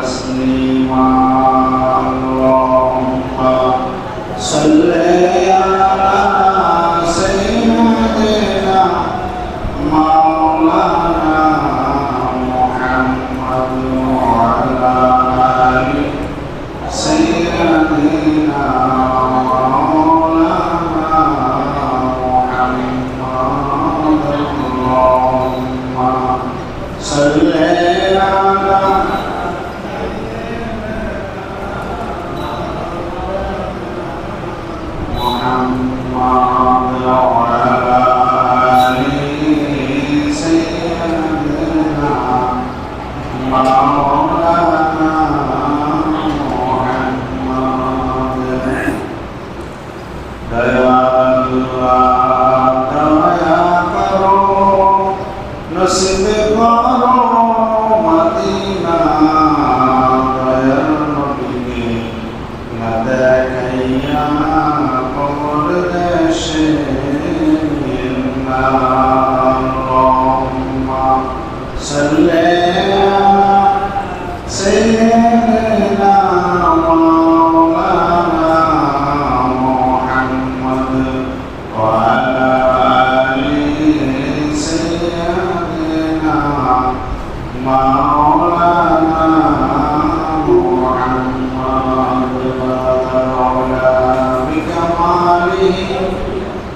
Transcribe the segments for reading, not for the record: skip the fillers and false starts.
تسليما اللهم صل على سيدنا مولانا محمد وعلى آل سيدنا مولانا محمد اللهم صل على محمد وعلى آل سيدنا مولانا محمد ديا الله ديا کرو نصیب کرو مدینہ دیا نبی نہ دیکھیا قبر دیشے اللہم صلی علی سیدنا مولانا محمد وعلى آل سيدنا مولانا محمد وتعالى بكماله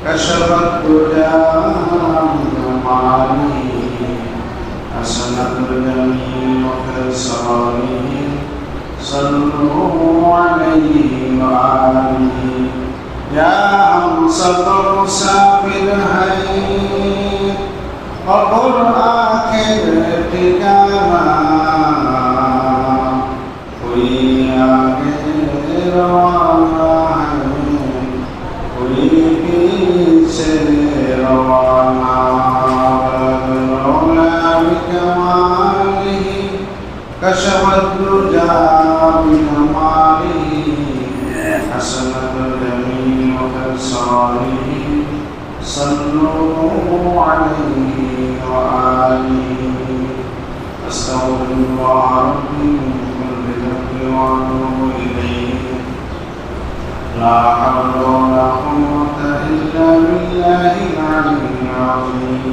كشف الدجى بجماله حسنت الجميل وخصاله صلوا عليه وآله يا أنصت مسافر هين وقل آخر ٹھکانا کوئی آگے روانہ ہے کوئی پیچھے روانہ لولا بکمالہ کشف الدجى بجماله حسنت الجميل وخصاله صلوا عليه وآله أستغفر الله ربي من كل ذنب وأتوب إليه لا حول ولا قوة إلا بالله العلي العظيم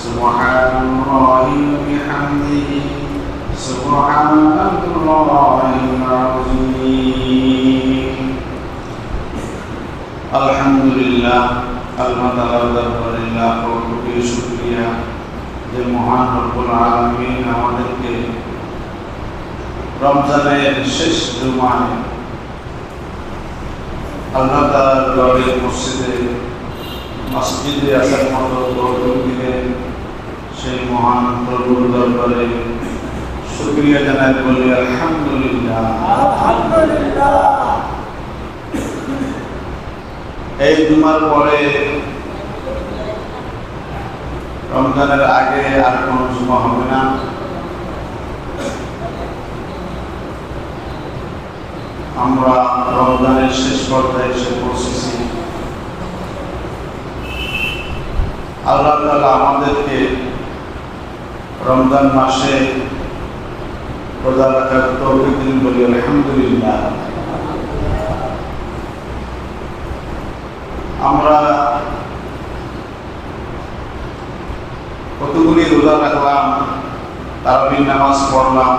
سبحان الله وبحمده سبحان الله العظيم الحمد لله আলহামদুলিল্লাহ প্রভুকে শুকরিয়া যে মহান রব্বুল আলামিন আমাদেরকে রমজানের শেষ জুমায় আল্লাহ তাআলার ঘরে মসজিদে আসার মতো তৌফিক দিলেন। সেই মহান প্রভুর দরবারে শুকরিয়া জানাই বলি আলহামদুলিল্লাহ। এই জুমার পরে রমজানের আগে আর কোনো জুমা হবে না। আমরা রমজানের শেষ পর্যায়ে এসে পৌঁছেছি। আল্লাহ তাআলা আমাদেরকে রমজান মাসে রোজা রাখার তৌফিক দিন বলি আলহামদুলিল্লাহ। আমরা কতগুলি রোজা রাখলাম, তারাবির নামাজ পড়লাম,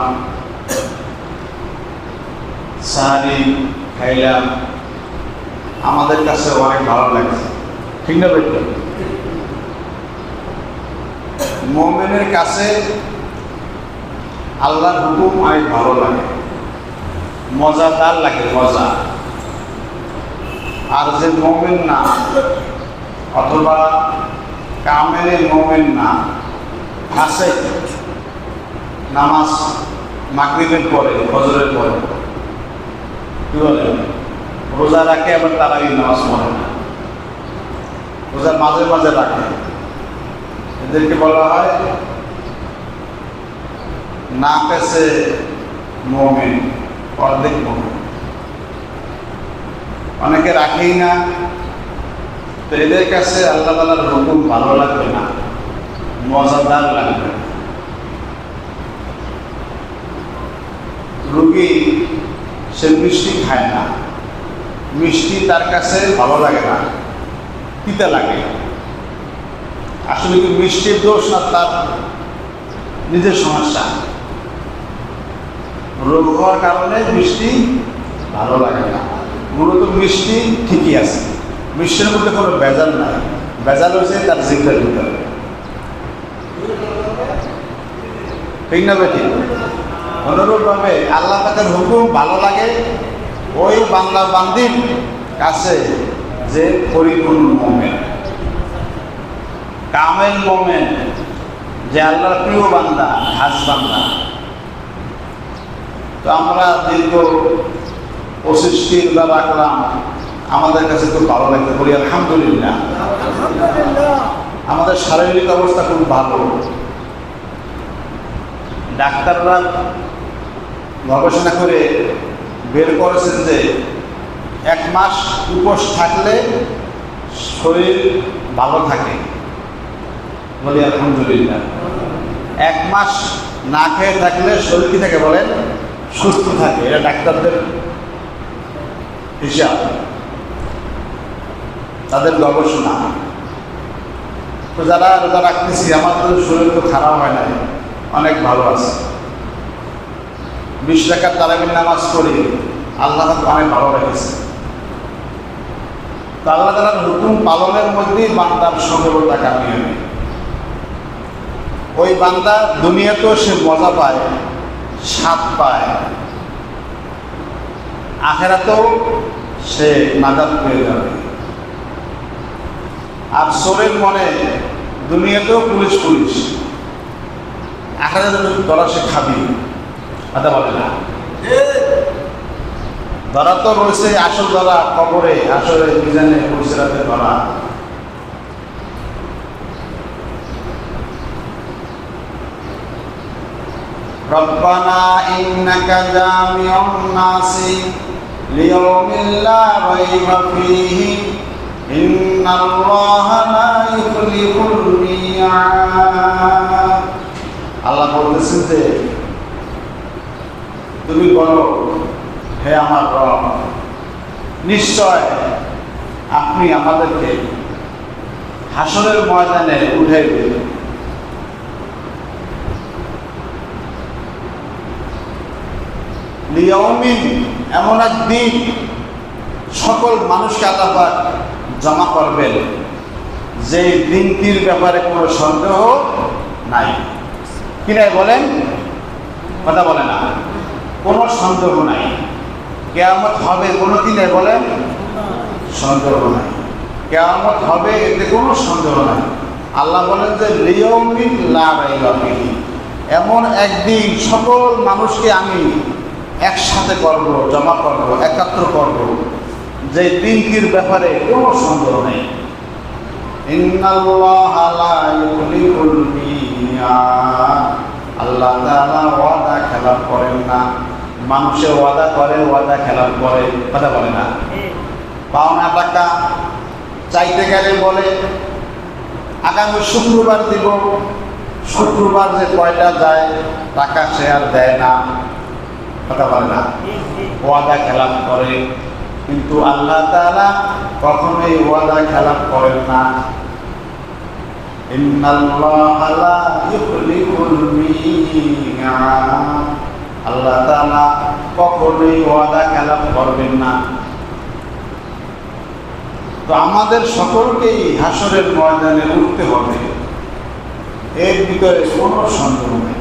সাহারি খাইলাম, আমাদের কাছে অনেক ভালো লাগছে, ঠিক না ভাই? মুমিনের কাছে আল্লাহর হুকুম অনেক ভালো লাগে, মজাদার লাগে, মজা। আর যে মুমিন না অথবা কামেলে মুমিন না, ফাসিক, নামাজ মাগরিবের পরে ফজরের পরে কি বলে রোজা রাখে, আবার তারাবির নামাজ পড়ে না, রোজার মাঝে মাঝে রাখে, এদেরকে বলা হয় না পেছে মুমিন, অর্ধেক মুমিন। অনেকে রাখেই না, তো এদের কাছে আল্লাহ তাআলার হুকুম ভালো লাগবে না, মজাদার লাগবে। রোগী সে মিষ্টি খায় না, মিষ্টি তার কাছে ভালো লাগে না, তিতা লাগে। আসলে কি মিষ্টির দোষ না তার নিজের সমস্যা? রোগ হওয়ার কারণে মিষ্টি ভালো লাগে না। মূলত মিষ্টি ঠিকই আছে, মিষ্টির মধ্যে কোনো ভেজাল নাই, ভেজাল হয়েছে তার জিভের ভিতরে। ঠিক না বেঠিক? অনুরূপভাবে আল্লাহ পাকের হুকুম ভালো লাগে ওই বান্দা বান্দির কাছে যে পরিপূর্ণ মুমিন, কামেল মুমিন, যে আল্লাহর প্রিয় বান্দা, খাস বান্দা। তো আমরা দীর্ঘ 25 দিন রাখলাম, আমাদের কাছে খুব ভালো লাগতে বলি আলহামদুলিল্লাহ। আমাদের শারীরিক অবস্থা খুব ভালো। ডাক্তাররা গবেষণা করে বের করেছেন যে 1 মাস উপোস থাকলে শরীর ভালো থাকে, বলি আলহামদুলিল্লাহ। 1 মাস না খেয়ে থাকলে শরীর কি থাকে বলেন? সুস্থ থাকে। এটা ডাক্তারদের হিসাব, তাদের গবেষণা। তো যারা রোজা রাখতেছি আমাদের শরীর তো খারাপ হয় না, অনেক ভালো আছে। 20 রাকাত তারাবির নামাজ পড়ি, আল্লাহ অনেক ভালো রেখেছে। তো আল্লাহ তাআলার হুকুম পালনের মধ্যেই বান্দার সফলতা কামিয়াবি। ওই বান্দা দুনিয়াতেও সে মজা পায়, স্বাদ পায়, আখিরাতেও সে নাজাত পেয়ে যাবে। আর চোরের মনে দুনিয়াতেও পুলিশ পুলিশ, আখিরাতে ধরা সে খাবি, কথা বলে না। ধরা তো রয়েছে, আসল ধরা কবরে, আসলে মিজানে পুলিশেরাতে ধরা। রব্বানা ইন্নাকা জামিউন নাসি লিয়াউমিন লা রাইবা ফীহি ইন্নাল্লাহা লা ইউখলিফুল মিয়াদ। আল্লাহ বলতেছেন যে তুমি বলো, হে আমার রব, নিশ্চয় আপনি আমাদেরকে হাসরের ময়দানে উঠাইবেন। লিয়াউমিন, এমন এক দিন সকল মানুষকে আল্লাহ পাক জমা করবেন, যে দিনটির ব্যাপারে কোনো সন্দেহ নাই। কি নাই বলেন? কথা বলে না, কোনো সন্দেহ নাই। কিয়ামত হবে, কোনো কি নাই বলেন? সন্দেহ নাই। কিয়ামত হবে, এতে কোনো সন্দেহ নাই। আল্লাহ বলেন যে লিয়াউমিন লা রাইবা ফীহি, এমন একদিন সকল মানুষকে আমি একসাথে করব, জমা করব, একাত্র করব, যে দিনটির ব্যাপারে কোনো সন্দেহ নেই। ইন্নাল্লাহা লা ইউখলিফুল মিয়াদ, আল্লাহ তাআলা ওয়াদা খেলাপ করেন না। মানুষে ওয়াদা করে, ওয়াদা খেলাপ করে, কথা বলে না। পাওনা টাকা চাইতে গেলে বলে আগামী শুক্রবার দিব, শুক্রবার যে কয়টা যায় টাকা সে আর দেয় না, কথা বলে না, ওয়াদা খেলাপ করে। কিন্তু আল্লাহ তাআলা কখনোই ওয়াদা খেলাপ করেন না। ইন্নাল্লাহা লা ইউখলিফুল মিয়াদ, আল্লাহ তাআলা কখনোই ওয়াদা খেলাপ করবেন না। তো আমাদের সকলকেই হাসরের ময়দানে উঠতে হবে, এর ভিতরে কোনো সন্দেহ নেই।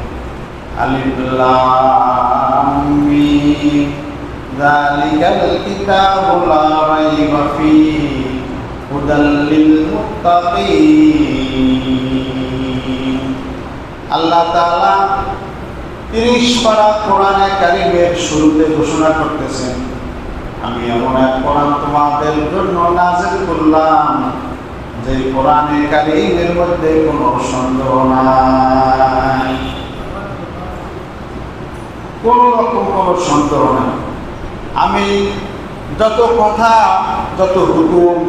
আলিফ লাম মিম যালিকাল কিতাবু লা রাইবা ফীহি হুদাল লিল মুত্তাকিন। আল্লাহ তাআলা 30 পারা কোরআনে কারীমের শুরুতে ঘোষণা করতেছেন, আমি এমন এক কোরআন তোমাদের জন্য নাযিল করলাম, যে কোরআনে কারীমের মধ্যে কোনো সন্দেহ নাই, কোনো রকম কোনো সন্দেহ নাই। আমি যত কথা, যত হুকুম,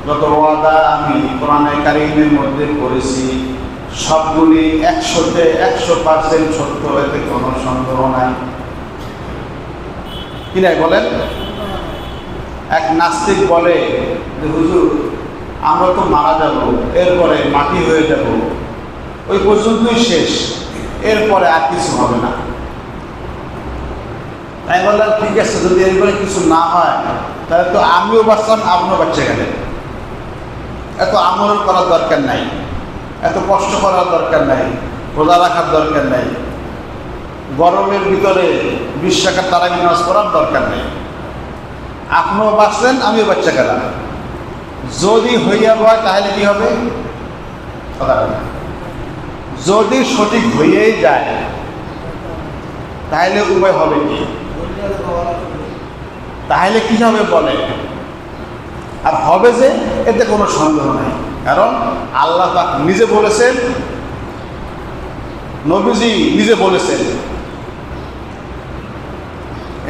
যত ওয়াদা আমি কোরআনে কারীমের মধ্যে করেছি, সবগুলি 100% সত্য, এতে কোনো সন্দেহ নাই। কি নাই বলেন? এক নাস্তিক বলে যে হুজুর আমরা তো মারা যাব, এরপরে মাটি হয়ে যাব, ওই পর্যন্তই শেষ, এরপরে আর কিছু হবে না। তাই বললাম ঠিক আছে, যদি এরপরে কিছু না হয় তাহলে তো আমিও বাঁচলাম, আপনিও বাচ্চা গেলেন। এত আমল করার দরকার নাই, এত কষ্ট করার দরকার নাই, রোজা রাখার দরকার নাই, গরমের ভিতরে 20 টাকার তারাবি নামাজ পড়ার দরকার নেই। আপনিও বাঁচলেন, আমিও বাচ্চা গেলাম। যদি হইয়া হয় তাহলে কি হবে? যদি সঠিক হইয়াই যায় তাহলে উপায় হবে কি? তাহলে কি হবে বলে? আর হবে যে, এতে কোনো সন্দেহ নাই। কারণ আল্লাহ পাক নিজে বলেছেন, নবীজি নিজে বলেছেন,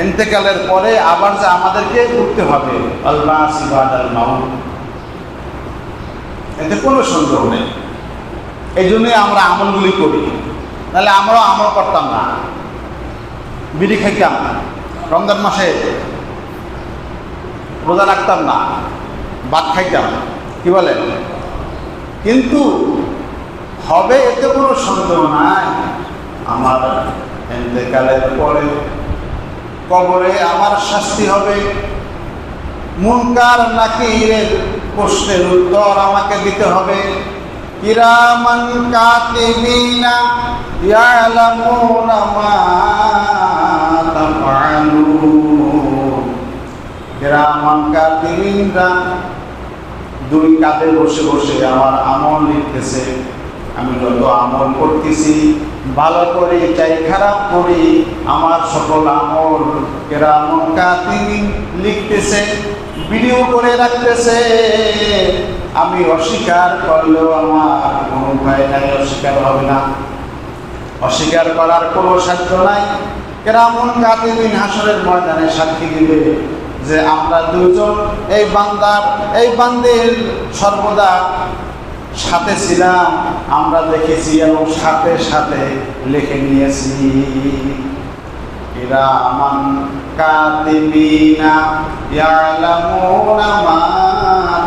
ইন্তেকালের পরে আবার যে আমাদেরকে উঠতে হবে, আল্লাহ সিবাদাল মাউত, এতে কোনো সন্দেহ নেই। এই জন্যই আমরা আমলগুলি করি, নাহলে আমরাও আমল করতাম না, বিড়ি খাইতাম, রমজান মাসে রোজা রাখতাম না, ভাত খাইতাম, কি বলেন? কিন্তু হবে এতে কোনো সন্দেহ নাই। আমার ইন্তেকালের পরে কবরে আমার শাস্তি হবে, মুনকার নাকিরের প্রশ্নের উত্তর আমাকে দিতে হবে। কিরামান কাতিবিনা ইয়ালামুনা মা তাফআলুন। কিরামান কাতিবিনরা দুই কাঁধে বসে বসে আমার আমল লিখতেছে। আমি যত আমল করতেছি, ভালো করি চাই খারাপ করি, আমার সকল আমল কিরামান কাতিবিন লিখতেছে, ভিডিও করে রাখতেছে। আমি অস্বীকার করলেও আমার কোনো উপায় নাই, অস্বীকার হবে না, অস্বীকার করার কোনো সাধ্য নাই। কিরামান কাতিবিন হাসরের ময়দানে সাক্ষী দিবে যে আমরা দুজন এই বান্দার সর্বদা সাথে ছিলাম, আমরা দেখেছি এবং সাথে সাথে লিখে নিয়েছি। কিরামান কাতিবিনা ইয়ালামুনা মা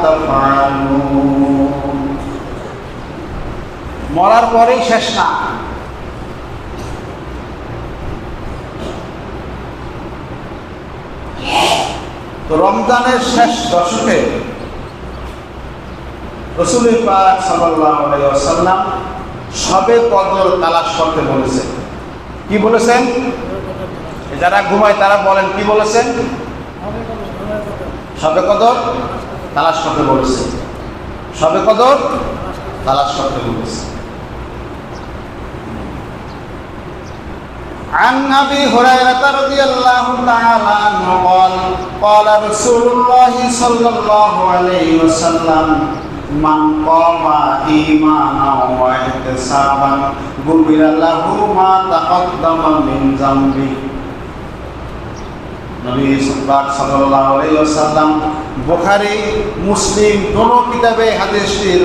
তাফআলুন। মরার পরেই শেষ না। তো রমজানের শেষ দশকে রাসূল পাক সাল্লাল্লাহু আলাইহি ওয়াসাল্লাম শবে কদর তালাশ করতে বলেছেন। কি বলেছেন? যারা ঘুমায় তারা বলেন, কি বলেছেন? শবে কদর তালাশ করতে বলেছেন। শবে কদর তালাশ করতে বলেছেন। عن أبي هريرة رضي الله تعالى عنه قال قال رسول الله صلى الله عليه وسلم من قام إيمانا واحتسابا غفر له ما تقدم من ذنبه। নবী সাল্লাল্লাহু আলাইহি ওয়াসাল্লাম, বুখারী মুসলিম দোনো কিতাবে হাদিসটির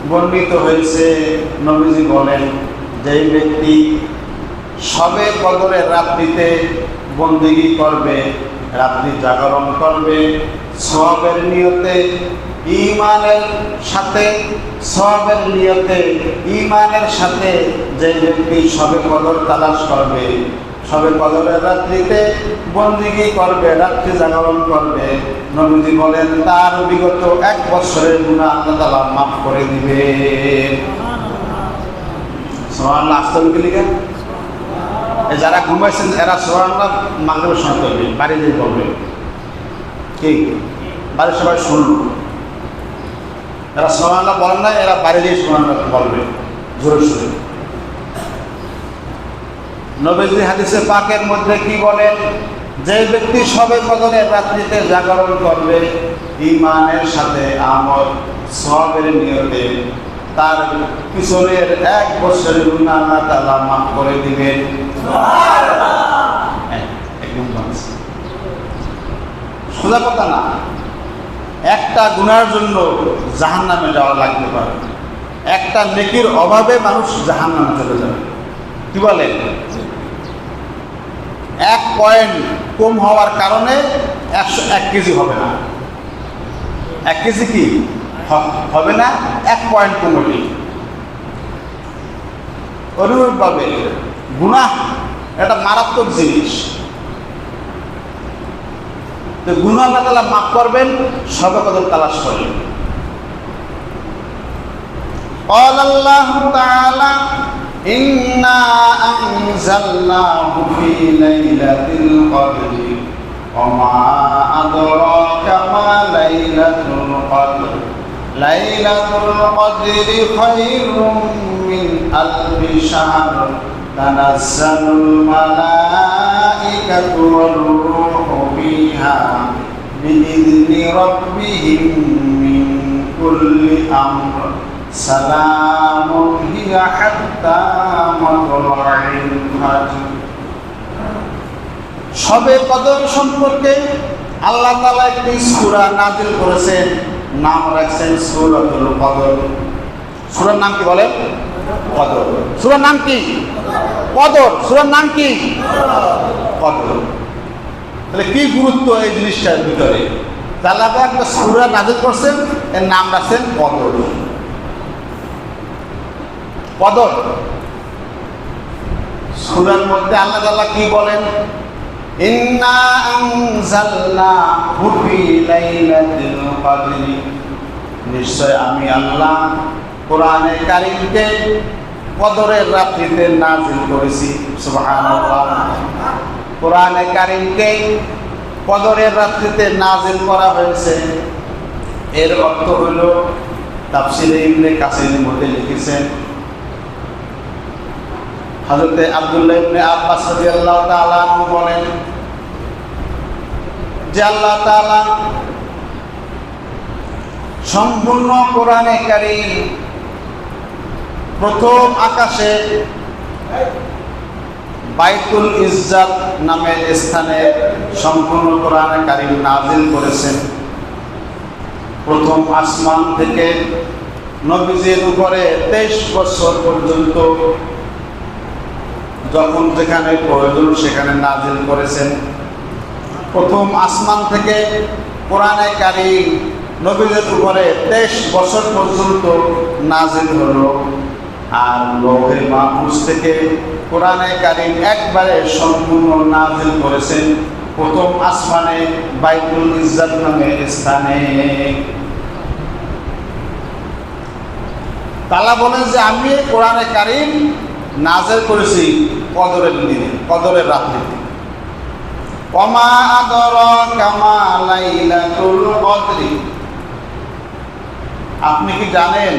বর্ণিত হয়েছে। নবীজি বলেন, যে ব্যক্তি শবে কদরের রাত্রিতে বন্দেগী করবে, রাত্রি জাগরণ করবে, সওয়াবের নিয়তে, ঈমানের সাথে, সওয়াবের নিয়তে ঈমানের সাথে যে ব্যক্তি শবে কদর তালাশ করবে, শবে কদরের রাত্রিতে বন্দেগী করবে, রাত্রি জাগরণ করবে, নবীজি বলেন তার বিগত 1 বছরের গুনাহ আল্লাহ তাআলা মাফ করে দিবে। সুবহানাল্লাহ। আস্তাগফিরুল্লাহ লিখেন। যারা ঘুমাইছেন এরা সুবহানাল্লাহ মাগরিবের সময় করবে, বাড়ি দিয়ে বলবে, কি বাড়ির সবাই শুনল। এরা সুবহানাল্লাহ বলেন না, এরা বাড়ি দিয়ে সুবহানাল্লাহ বলবে জোরে সোরে। নবীজি হাদিসে পাকের মধ্যে কি বলেন? যে ব্যক্তি শবে কদরের রাত্রিতে জাগরণ করবে ঈমানের সাথে, আমল সওয়াবের নিয়তে, তার পিছনের 1 বছরের গুনাহ আল্লাহ তাআলা মাফ করে দিবেন। সোজা কথা না, একটা গুনার জন্য জাহান্নামে যাওয়া লাগতে পারে, একটা নেকির অভাবে মানুষ জাহান্নামে চলে যাবে। কি বলেন? 1 পয়েন্ট কম হওয়ার কারণে 1 কেজি হবে না। 1 কেজি কি হবে না, 1 পয়েন্ট কমলে। অনুরূপভাবে গুনাহ এটা মারাত্মক জিনিস। তো গুনাহ আল্লাহ তাআলা মাফ করবেন, সবে কদর তালাশ করবেন। قال الله تعالى إنا أنزلناه في ليلة القدر وما أدراك ما ليلة القدر ليلة القدر خير من 1000 شهر تنزل الملائكة والروح فيها بإذن ربهم من كل أمر سلام هي حتى مطلع الفجر। শবে কদর সম্পর্কে আল্লাহ তাআলা একটি সূরা নাযিল করেছেন, নাম রাখছেন সূরাতুল কদর। সূরার নাম কি বলেন? কদর। সূরার নাম কি? কদর। সূরার নাম কি? কদর। তাহলে কি গুরুত্ব এই জিনিসটার ভিতরে? আল্লাহ তাআলা একটা সূরা নাযিল করছেন, এর নাম রাখছেন কদর। কদর সূরার মধ্যে আল্লাহ তাআলা কি বলেন? ইন্না আনজালনাহু ফি লাইলাতিল কদর, নিশ্চয় আমি আল্লাহ কোরআনে কারীমকে কদরের রাত্রিতে নাযিল করেছি। সুবহানাল্লাহ। কোরআনে কারীমকে কদরের রাত্রিতে নাযিল করা হয়েছে। এর অর্থ হলো তাফসীরে ইবনে কাসিরের মধ্যে লিখেছেন, হযরত আব্দুল্লাহ ইবনে আব্বাস রাদিয়াল্লাহু তাআলা আনহু বলেন যে আল্লাহ তাআলা সম্পূর্ণ কোরআনে কারীম প্রথম আকাশে বাইতুল ইজ্জাত নামের স্থানে সম্পূর্ণ কোরআনে কারীম নাযিল করেছেন। প্রথম আসমান থেকে নবীজির উপরে 23 বছর পর্যন্ত যখন যেখানে প্রয়োজন সেখানে নাযিল করেছেন। প্রথম আসমান থেকে কোরআনে কারীম নবীদের উপরে 23 বছর পর্যন্ত নাযিল হলো। আর লৌহে মাহফুজ থেকে কোরআনে কারীম একবারে সম্পূর্ণ নাযিল করেছেন প্রথম আসমানে বাইতুল ইজ্জাত নামের স্থানে। তাআলা বলেন যে আমি কোরআনে কারীম নাযিল করেছি কদরের দিনে, কদরের রাত্রিতে। ওমা আদরাকা মা লাইলাতুল কদরি, আপনি কি জানেন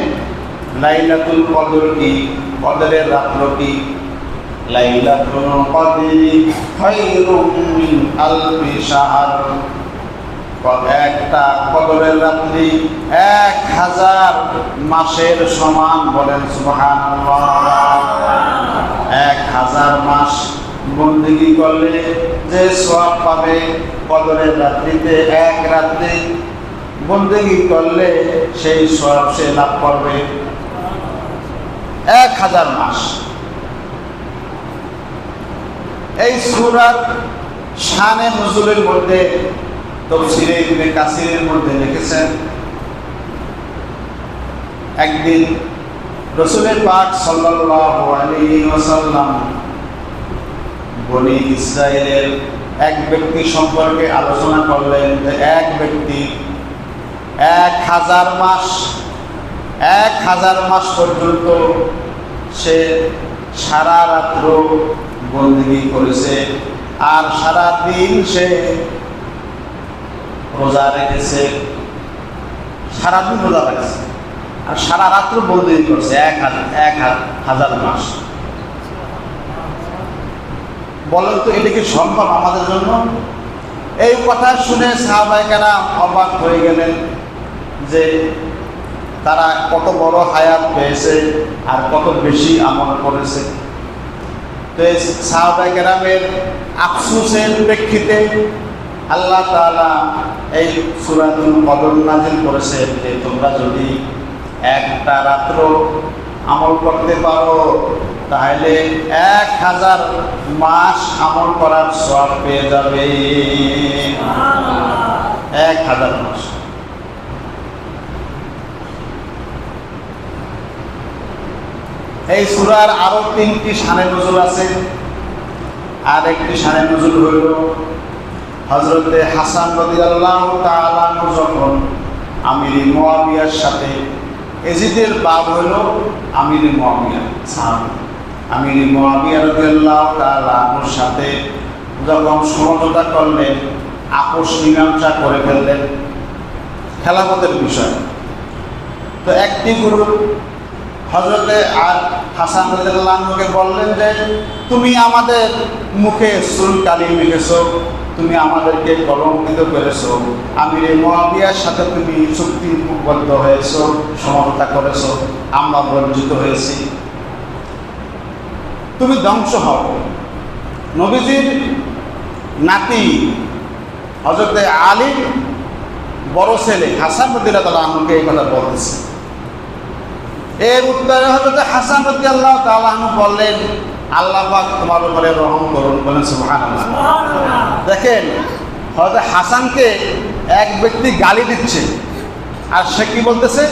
লাইলাতুল কদর কি? কদরের রাত্র কি? লাইলাতুল কদরি খায়রুম মিন 1000 শাহর, একটা কদরের রাত্রি 1000 মাসের সমান। বলেন সুবহানাল্লাহ। 1000 মাস বন্দেগী করলে যে সওয়াব পাবে, কদরের রাত্রিতে 1 রাত্রি বন্দেগী করলে সেই সওয়াব সে লাভ করবে 1000 মাস। এই সূরার শানে নুজুলের মধ্যে তাফসীরে ইবনে কাসিরের মধ্যে লিখেছেন, একদিন রাসূল পাক সাল্লাল্লাহু আলাইহি ওয়াসাল্লাম বনি ইসরাইলের এক ব্যক্তি সম্পর্কে আলোচনা করলেন যে এক ব্যক্তি 1000 মাস পর্যন্ত সে সারা রাত্র বন্দেগী করেছে, আর সারা দিন সে রোজা রেখেছে। সারাদিন রোজা রেখেছে আর সারা রাত্র বন্দেগী করছে 1000 মাস। বলেন তো এটা কি সম্ভব আমাদের জন্য? এই কথা শুনে সাহাবায়ে কেরাম অবাক হয়ে গেলেন যে তারা কত বড় হায়াত পেয়েছে আর কত বেশি আমল করেছে। তো এই সাহাবায়ে কেরামের আফসোসের প্রেক্ষিতে আল্লাহ তাআলা এই সূরাতুল কদর নাযিল করেছে যে তোমরা যদি একটা রাত্র আমল করতে পারো, তাহলে 1000 মাস আমল করার সওয়াব পেয়ে যাবে। 1000 মাস। এই সূরার আরো 3টি শানে নজুল আছে। আর একটি শানে নজুল হইল হযরতে হাসান রাদিয়াল্লাহু তাআলা যখন আমির মুয়াবিয়ার সাথে, এজিদের বাপ হইল আমির মুয়াবিয়া সাহাবী, আমির মুয়াবিয়া রাদিয়াল্লাহু তাআলা ওর সাথে যখন সমঝোতা করলেন, আপোষ মীমাংসা করে ফেললেন খেলাফতের বিষয়। তো একটি গ্রুপ হযরতে হাসান রাদিয়াল্লাহু আনহুকে বললেন যে তুমি আমাদের মুখে চুল কালি মেখেছো, তুমি আমাদেরকে কলঙ্কিত করেছো, আমির মুয়াবিয়ার সাথে তুমি চুক্তিবদ্ধ হয়েছো, সমঝোতা করেছো, আমরা বঞ্চিত হয়েছি, তুমি ধ্বংস হও। নবীজির নাতি হযরতে আলী বড় ছেলে হাসান রাদিয়াল্লাহু আনহুকে এই কথা বলতেছে। এর উত্তরে হযরতে হাসান রাদিয়াল্লাহু তাআলা আনহু বললেন, আল্লাহ পাক তোমার উপরে রহম করুন, বলেন সুবহানাল্লাহ। দেখেন, হযরত হাসানকে এক ব্যক্তি গালি দিচ্ছে, আর সে কি বলতেছে,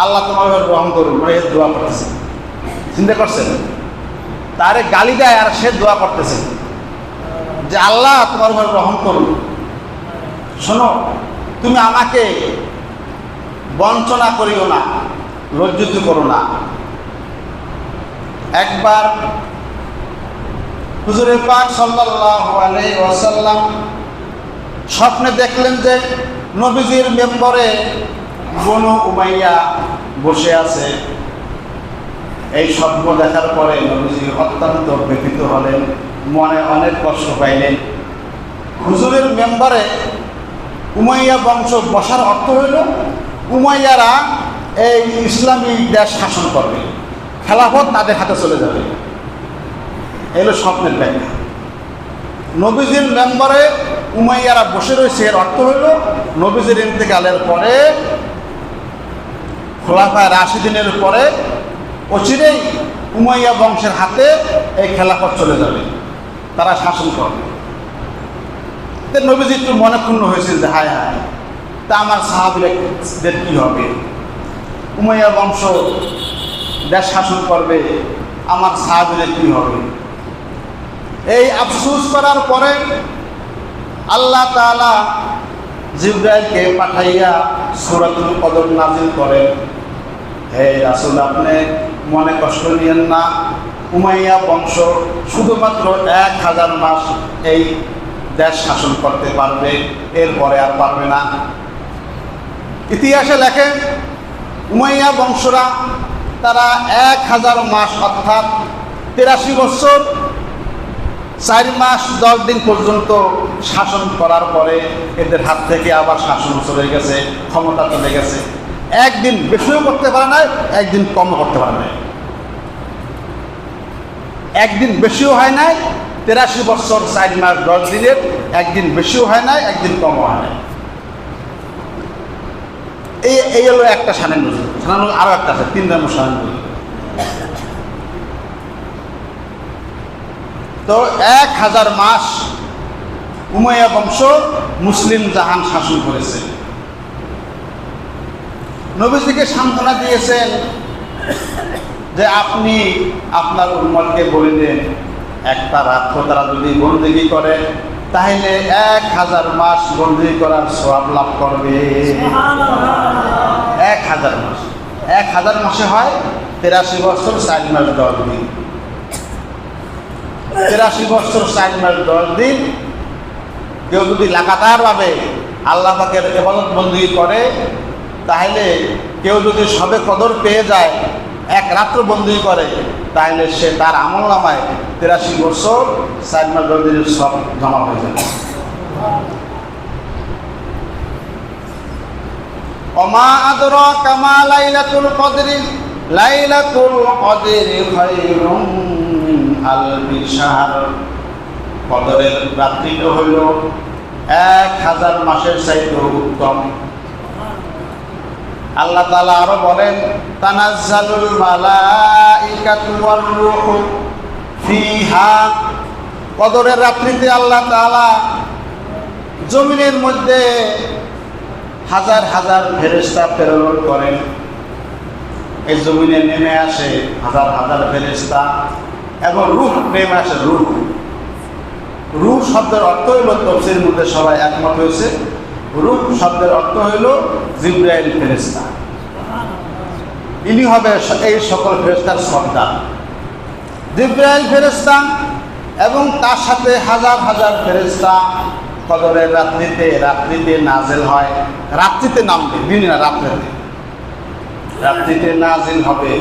আল্লাহ তোমার উপরে রহম করুন, মানে দোয়া করতেছে। চিন্তা করছেন, তারে গালি দেয় আর সে দোয়া করতেছে যে আল্লাহ তোমার উপরে রহম করুন। শোনো, তুমি আমাকে বঞ্চনা করিও না, লজ্জিত করো না। একবার হুজুরে পাক সাল্লাল্লাহু আলাইহি ওয়াসাল্লাম স্বপ্নে দেখলেন যে নবীজির মেম্বরে বনু উমাইয়া বসে আছে। এই স্বপ্ন দেখার পরে নবীজি অত্যন্ত ব্যথিত হলেন, মনে অনেক কষ্ট পাইলেন। হুজুরের মেম্বারে উমাইয়া বংশ বসার অর্থ হইল উমাইয়ারা এই ইসলামী দেশ শাসন করবে, খেলাফত তাদের হাতে চলে যাবে। এলো স্বপ্নের ব্যাখ্যা। নবীজির মেম্বারে উমাইয়ারা বসে রয়েছে, এর অর্থ হইল নবীজির ইন্তেকালের পরে, খোলাফায়ে রাশিদিনের পরে অচিরেই উমাইয়া বংশের হাতে এই খেলাফত চলে যাবে, তারা শাসন করবে। নবীজি একটু মনে ক্ষুণ্ণ হয়েছিল যে হায় হায়, তা আমার সাহাবীদের কি হবে? উমাইয়া বংশ দেশ শাসন করবে, আমার সাহাবীদের কি হবে? এই আফসোস করার পরে আল্লাহ তাআলা জিবরাইলকে পাঠাইয়া সূরাতুল কদর নাযিল করেন, হে রাসূল, আপনি মনে কষ্ট নিয়েন না, উমাইয়া বংশ শুধুমাত্র 1000 মাস এই দেশ শাসন করতে পারবে, এরপরে আর পারবে না। ইতিহাসে লেখেন উমাইয়া বংশরা তারা 1000 মাস অর্থাৎ 83 বছর 4 মাস 10 দিন পর্যন্ত শাসন করার পরে এদের হাত থেকে আবার শাসন চলে গেছে, ক্ষমতা চলে গেছে। একদিন বেশিও করতে পারে নাই, একদিন কমও করতে পারে নাই। একদিন বেশিও হয় নাই, 83 বছর 4 মাস 10 দিনের একদিন বেশিও হয় নাই, একদিন কমও হয় নাই। এই হলো একটা শানের নজর। শানের আরো একটা আছে, 3 নম্বর শানের নজর। তো 1000 মাস উমাইয়া বংশ মুসলিম জাহান শাসন করেছে। নবীজিকে সান্ত্বনা দিয়েছেন যে আপনি আপনার উম্মতকে বলে দেন, একটা রাত্র তারা যদি বন্দেগী করে তাহলে 1000 মাস বন্দেগী করার সওয়াব লাভ করবে। 1000 মাস, 1000 মাসে হয় 83 বছর 4 মাস 10 দিন। 83 বছর 4 মাস 10 দিন কেউ যদি লাগাতার ভাবে আল্লাহ পাকের ইবাদত বন্দেগী করে, তাহলে কেউ যদি সবে কদর পেয়ে যায়, এক রাত্র বন্দেগী করে, তাহলে সে তার আমলনামায় 83 বছর 4 মাস 10 দিনের সব জমা হয়ে যাবে। ওমা আদরাকা মা লাইলাতুল কদরি, লাইলাতুল কদরি খায়রুম মিন আলফি শাহর। কদরের রাত্রিটা হইল 1000 মাসের চাইতে উত্তম। আল্লাহ তাআলা আরো বলেন, তানাজ্জালুল মালাইকাতু ওয়ার রূহু ফিহা। কদরের রাত্রিতে আল্লাহ তাআলা জমিনের মধ্যে হাজার হাজার ফেরেশতা প্রেরণ করেন। এই জমিনে নেমে আসে হাজার হাজার ফেরেশতা এবং রূহ নেমে আসে। রূহ শব্দের অর্থ হইল, তাফসীরের মধ্যে সবাই একমত হয়েছে, রূহ শব্দের অর্থ হইল জিবরাইল ফেরেশতা। ইনি হবে এই সকল ফেরেশতার সর্দার, জিবরাইল ফেরেশতা, এবং তার সাথে হাজার হাজার ফেরেশতা কদরের রাত্রিতে নাজিল হয়। রাত্রিতে নামবে, দিনে না, রাত্রিতে নাজিল হবে।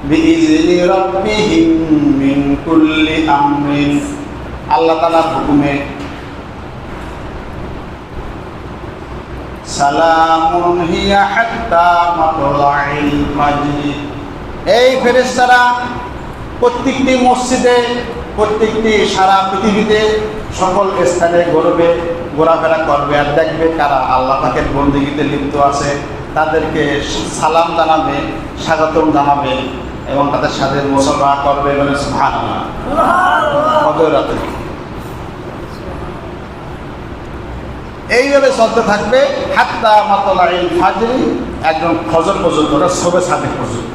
বিইজনি রাব্বিহিম মিন কুল্লি আমরিন, আল্লাহ তাআলার হুকুমে। সালামুন হিয়া হাত্তা মাতলাইল ফাজর। এই ফেরেশতারা প্রত্যেকটি মসজিদে, প্রত্যেকটি সারা পৃথিবীতে সকল স্থানে ঘোরাফেরা করবে আর দেখবে কারা আল্লাহ পাকের বন্দেগীতে লিপ্ত আছে, তাদেরকে সালাম জানাবে, স্বাগতম জানাবে এবং তাদের সাথে মুসাফা করবে। বলে সুবহানাল্লাহ। কদর রাতে এইভাবে চলতে থাকবে হাত্তা মাতলাইল ফাজর, একদম ফজর পর্যন্ত, শবে সাদিক পর্যন্ত।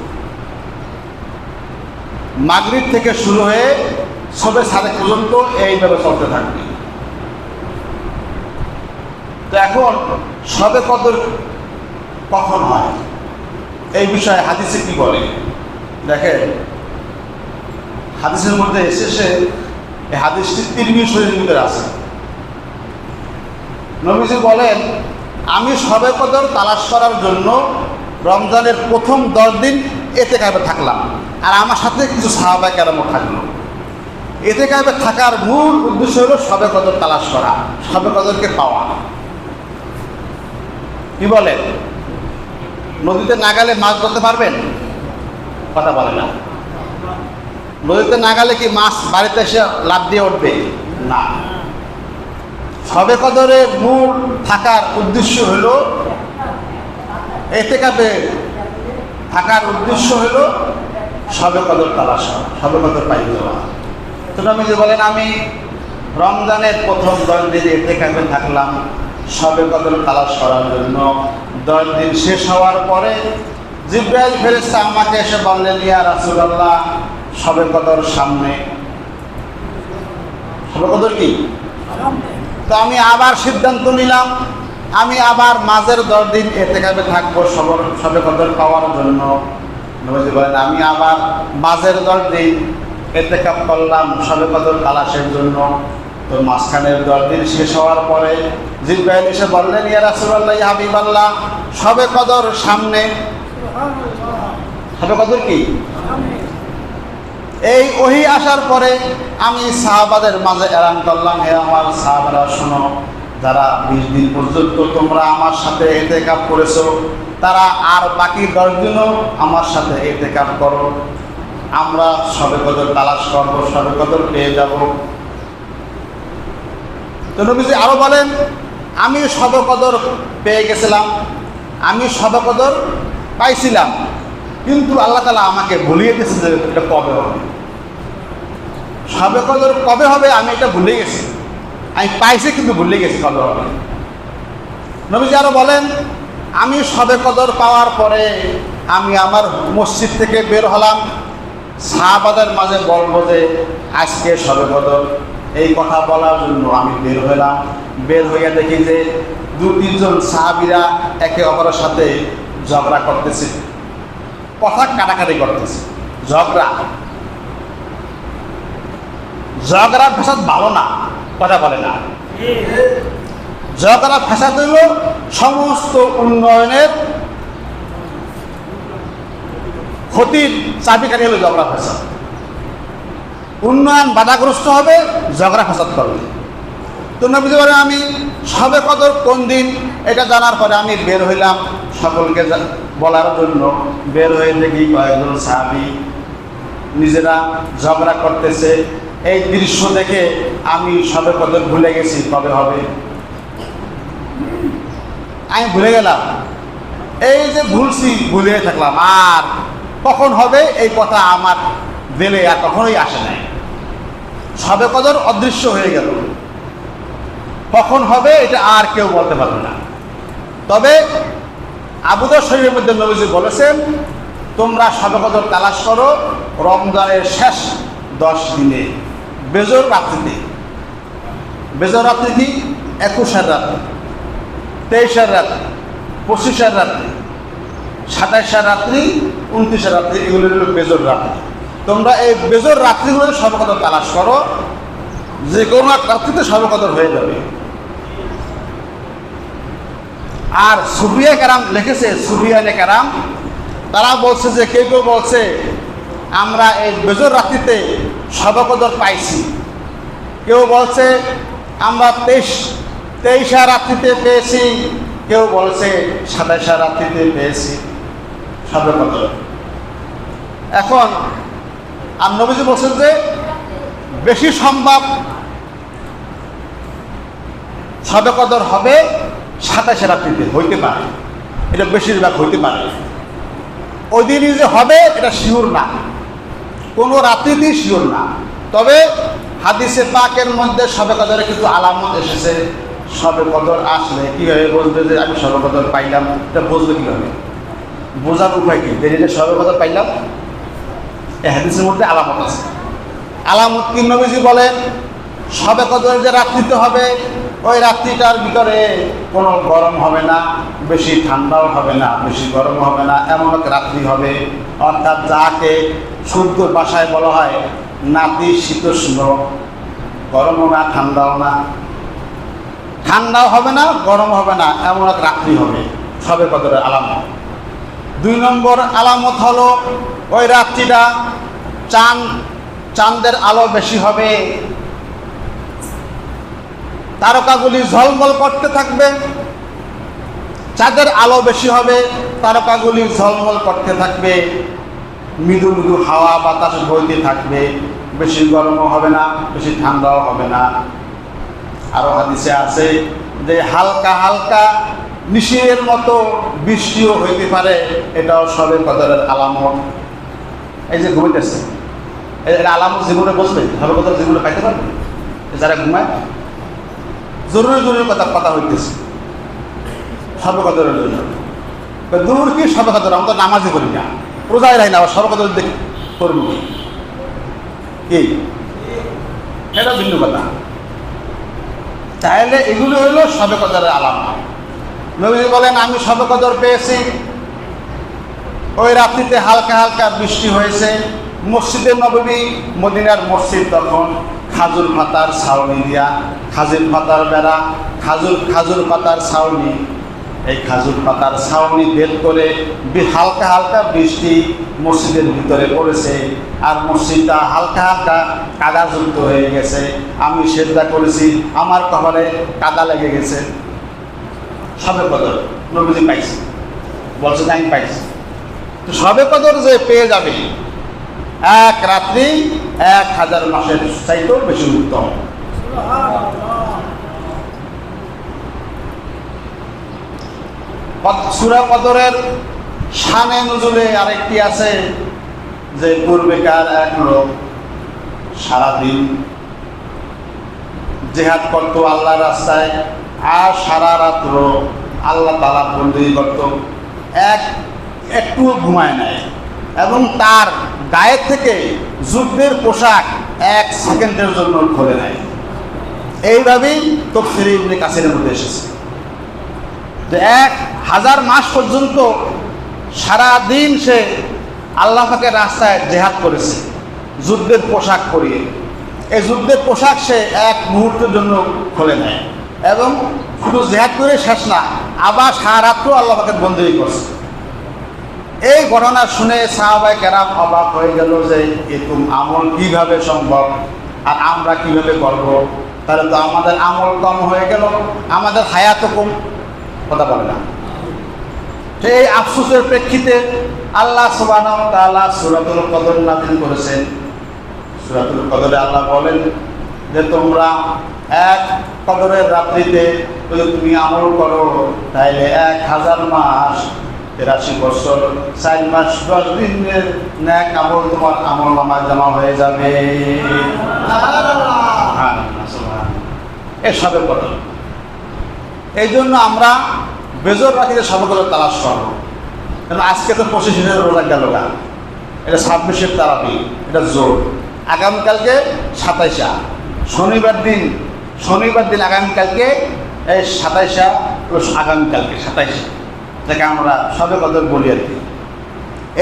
মাগরিব থেকে শুরু হয়ে শবে সাদিক পর্যন্ত এইভাবে চলতে থাকবে। তো এখন শবে কদর কখন হয় এই বিষয়ে হাদিসে কি বলে দেখেন। হাদিসের মধ্যে এসেছে, এই হাদিসটি তিরমিজি শরীফের মধ্যে আছে। নবীজি বলেন, আমি শবে কদর তালাশ করার জন্য রমজানের প্রথম 10 দিন ইতিকাফে থাকলাম, আর আমার সাথে কিছু সাহাবায়ে কেরামও থাকলো। ইতিকাফে থাকার মূল উদ্দেশ্য হলো শবে কদর তালাশ করা, শবে কদরকে পাওয়া। কি বলেন? নদীতে না গেলে মাছ ধরতে পারবেন? কথা বলে না। নদীতে না গেলে কি মাছ বাড়িতে এসে লাফ দিয়ে উঠবে? না। শবে কদরের মূল থাকার উদ্দেশ্য হলো, ইতিকাফে থাকার উদ্দেশ্য হলো শবে কদর তালাশ করা, শবে কদর পাই যাওয়া। তো নবীজি বলেন, আমি রমজানের প্রথম 10 দিন ইতিকাফে থাকলাম শবে কদর তালাশ করার জন্য। 10 দিন শেষ হওয়ার পরে জিবরাইল ফেরেশতা আমাকে এসে বললেন, ইয়া রাসূলুল্লাহ, শবে কদর সামনে। শবে কদর কি? তো আমি আবার সিদ্ধান্ত নিলাম, আমি আবার মাঝের 10 দিন ইতিকাফে থাকবো শবে কদর পাওয়ার জন্য। নবীজি বলেন, আমি আবার মাঝের 10 দিন ইতিকাফ করলাম শবে কদর তালাশের জন্য। তো মাঝখানের 10 দিন শেষ হওয়ার পরে জিবরাইল এসে বললেন, ইয়া রাসূলুল্লাহ, ইয়া হাবিবাল্লাহ, শবে কদর সামনে। শবে কদর কি? এই ওহী আসার পরে আমি সাহাবাদের মাঝে এলান করলাম, হে আমার সাহাবারা শোনো, যারা 20 দিন পর্যন্ত তোমরা আমার সাথে ইতিকাফ করেছো, তারা আর বাকি 10 দিনও আমার সাথে ইতিকাফ করো। আমরা শবে কদর তালাশ করবো, শবে কদর পেয়ে যাব। তো নবীজি আরো বলেন, আমি শবে কদর পেয়ে গেছিলাম, আমি শবে কদর পাইছিলাম, কিন্তু আল্লাহ তাআলা আমাকে ভুলিয়ে দিয়েছে যে এটা কবে হবে। শবে কদর কবে হবে আমি এটা ভুলে গেছি, আমি পাইছি কিন্তু ভুলে গেছি কবে হবে। নবীজি আরো বলেন, আমি শবে কদর পাওয়ার পরে আমি আমার মসজিদ থেকে বের হলাম, সাহাবাদের মাঝে বলবো যে আজকে শবে কদর, এই কথা বলার জন্য আমি বের হলাম। বের হইয়া দেখি যে 2-3 জন সাহাবীরা একে অপরের সাথে ঝগড়া করতেছে, কথা কাটাকাটি করতেছে। ঝগড়া ফ্যাসাদ ভালো না, কথা বলে না। ঝগড়া ফ্যাসাদ হইল সমস্ত উন্নয়নের ক্ষতির চাবিকাঠি হলো ঝগড়া ফ্যাসাদ। উন্নয়ন বাধাগ্রস্ত হবে ঝগড়া ফ্যাসাদ করবে। তো নবীজি বলেন, আমি শবে কদর কোন দিন এটা জানার পরে আমি বের হইলাম সকলকে বলার জন্য। বের হয়ে দেখি কয়েকজন সাহাবী নিজেরা ঝগড়া করতেছে। এই দৃশ্য দেখে আমি শবে কদর ভুলে গেছি কবে হবে। আমি ভুলে গেলাম, এই যে ভুলছি ভুলে থাকলাম, আর কখন হবে এই কথা আমার দিলে আর কখনোই আসে নাই। শবে কদর অদৃশ্য হয়ে গেল, কখন হবে এটা আর কেউ বলতে পারবে না। তবে আবু দাউদ শরীফের মধ্যে নবীজি বলেছেন, তোমরা শবে কদর তালাশ করো রমজানের শেষ 10 দিনে, বেজর রাত্রিতে। বেজর রাত্রি কি? 21 রাত্রি, 23 রাত্রি, 25 রাত্রি, 27 রাত্রি, 29 রাত্রি, এগুলো হলো বেজর রাত্রি। তোমরা এই বেজর রাত্রিগুলো শবে কদর তালাশ করো, যে কোনো এক রাত্রিতে শবে কদর হয়ে যাবে। আর সুফিয়া কেরাম লিখেছে, সুফিয়ানে কেরাম তারা বলছে যে কেউ কেউ বলছে আমরা এই বেজর রাত্রিতে শবে কদর পাইছি, কেউ বলছে আমরা 23 রাত্রিতে পেয়েছি, কেউ বলছে 27 রাত্রিতে পেয়েছি শবে কদর। এখন আর নবীজি বলছেন যে বেশি সম্ভব শবে কদর হবে 27 রাত্রিতে, হইতে পারে, এটা বেশিরভাগ হইতে পারে। ওই দিনই যে হবে এটা শিওর না, কোনো রাত্রিতেই শিওর না। তবে হাদিসে পাকের মধ্যে শবে কদরে কিছু আলামত এসেছে। শবে কদর আসলে কীভাবে বুঝবে যে আমি শবে কদর পাইলাম, এটা বুঝবে কীভাবে? বোঝার উপায় কি? যে শবে কদর পাইলাম, এই হাদিসের মধ্যে আলামত আছে। আলামত কি? নবীজি বলেন শবে কদর যে রাত্রিতে হবে, ওই রাত্রিটার ভিতরে কোনো গরম হবে না, বেশি ঠান্ডাও হবে না, বেশি গরম হবে না, এমন এক রাত্রি হবে। অর্থাৎ যাকে শুদ্ধ ভাষায় বলা হয় নাতিশীতোষ্ণ, গরমও না ঠান্ডাও না, ঠান্ডাও হবে না গরম হবে না, এমন এক রাত্রি হবে শবে কদরের আলামত। 2 নম্বর আলামত হলো ওই রাত্রিটা চাঁদের আলো বেশি হবে, তারকাগুলি ঝলমল করতে থাকবে। চাঁদের আলো বেশি হবে, তারকাগুলি ঝলমল করতে থাকবে, মৃদু মৃদু হাওয়া বাতাস বইতে থাকবে, বেশি গরমও হবে না, বেশি ঠান্ডাও হবে না। আরও হাদিসে আছে যে হালকা হালকা নিশির মতো বৃষ্টিও হইতে পারে, এটাও শবে কদরের আলামত। এই যে ঘুমাইতেছে, এর আলামত জীবনে বসবে, শবে কদর জীবনে পাইতে পারবে যারা ঘুমায়। জরুরি জরুরি কথা হইতেছে শবে কদরের জন্য। দূর কি শবে কদর, আমরা তো নামাজই করি না, রোজাই রাখি না, আবার শবে কদর দেখি করবো কি? এটা ভিন্ন কথা। তাহলে এগুলো হইল শবে কদরের আলামত। নবী বলেন আমি শবে কদর পেয়েছি, ওই রাত্রিতে হালকা হালকা বৃষ্টি হয়েছে। মসজিদে নববী, মদিনার মসজিদ তখন খাজুর পাতার ছাউনি দিয়া, খাজুর পাতার বেড়া, খাজুর পাতার ছাউনি, এই খাজুর পাতার ছাউনি বের করে হালকা হালকা বৃষ্টি মসজিদের ভিতরে পড়েছে, আর মসজিদটা হালকা হালকা কাদাযুক্ত হয়ে গেছে। আমি সেজদা করেছি, আমার কপালে কাদা লেগে গেছে। শবে কদর নবীজি পাইছি, বলছে আমি পাইছি। তো শবে কদর যে পেয়ে যাবে এক রাত্রি 1000 মাসের চাইতেও বেশি উত্তম। সূরা কদরের শানে নুজুলে আরেকটি আছে যে পূর্বেকার এক লোক সারাদিন জিহাদ করতো আল্লাহর রাস্তায়, আর সারা রাত্র আল্লাহ তাআলা বন্দেগী করত, একটুও ঘুমায় নাই, এবং তার গায়ের থেকে যুদ্ধের পোশাক 1 সেকেন্ডের জন্য খোলে নাই। এইভাবেই তাফসীর ইবনে কাসিরের মধ্যে এসেছে যে 1000 মাস পর্যন্ত সারাদিন সে আল্লাহ পাকের রাস্তায় জিহাদ করেছে যুদ্ধের পোশাক পরিয়ে। এই যুদ্ধের পোশাক সে 1 মুহূর্তের জন্য খোলে নেয়, এবং শুধু জিহাদ করে শেষ না, আবার সারা রাত্র আল্লাহ পাকের বন্দেগী করছে। এই ঘটনা শুনে সাহাবায়ে কেরাম অবাক হয়ে গেল যে এরকম আমল কিভাবে সম্ভব, আর আমরা কিভাবে করব? তাহলে তো আমাদের আমল কম হয়ে গেল, আমাদের হায়াতও কম। কথা বলে না। এই আফসোসের প্রেক্ষিতে আল্লাহ সুবহানাহু ওয়া তাআলা সূরাতুল কদর নাযিল করেছেন। সূরাতুল কদরে আল্লাহ বলেন যে তোমরা এক কদরের রাত্রিতে যদি তুমি আমল করো তাহলে 1000 মাস 83 বছর 4 মাস 10 দিনের ন্যাক আমল তোমার আমল নামায় জমা হয়ে যাবে। এর সবে কদর। এই জন্য আমরা বেজর রাখিতে সবে কদর তালাশ করবো। কারণ আজকে তো 25 রোজা গেল গা, এটা 26 তারাবি, এটা জোর। আগামীকালকে 27 শনিবার দিন আগামীকালকে এই 27 আগামীকালকে 27 যাকে আমরা সবে কদর বলি আর কি।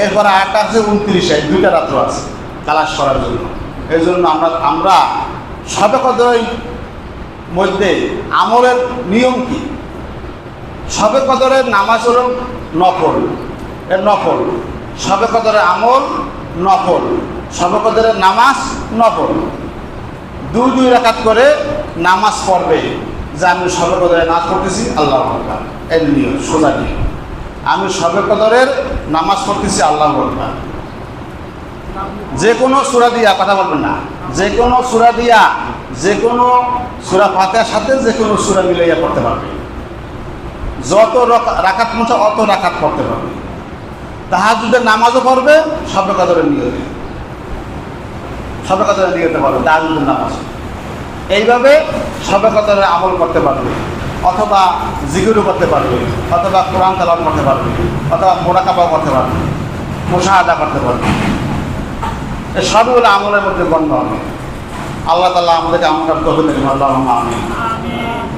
এরপরে 8 আছে 29 2টা রাত্র আছে তালাশ করার জন্য। এই জন্য আমরা সবে কদরের মধ্যে আমলের নিয়ম কি? সবে কদরের নামাজ হল নফল, এর নফল। সবে কদরের আমল নফল, সবে কদরের নামাজ নফল। 2 রাকাত করে নামাজ পড়বে যে আমি সবে কদরের নামাজ পড়তেছি আল্লাহু আকবার, এর নিয়ম সোজা নিয়ম। আমি সবে কদরের নামাজ পড়তেছি আল্লাহু আকবার। যে কোনো সূরা দিয়া, কথা বলবেন না, যে কোনো সূরা দিয়া, যে কোনো সূরা ফাতিহার সাথে যে কোনো সূরা মিলাইয়া পড়তে পারবে। যত রাকাত মতো অত রাকাত পড়তে পারবে। তাহাজ্জুদের নামাজও পড়বে সবে কদরের নিয়তে, সবে কদরের নিয়তে পারবে তাহাজ্জুদের নামাজ। এইভাবে সবে কদরের আমল করতে পারবে, অথবা জিকিরও করতে পারবে, অথবা কোরআন তেলাওয়াত করতে পারবে, অথবা মুরাকাবাও করতে পারবে, মুশাহাদা করতে পারবে। এই সবগুলো আমলের মধ্যে গণ্য হবে। আল্লাহ তাআলা আমাদেরকে আমল করতে হবে। আল্লাহুম্মা আমিন।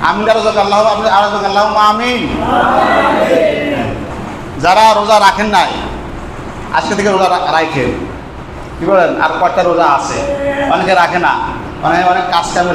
আমিন আল্লাহ, আপনি আল্লাহুম্মা আমিন। যারা রোজা রাখেন নাই আজকে থেকে রোজা রাখেন। কি বলেন? আর কয়টা রোজা আছে? অনেকে রাখে না, অনেক কাজ কামে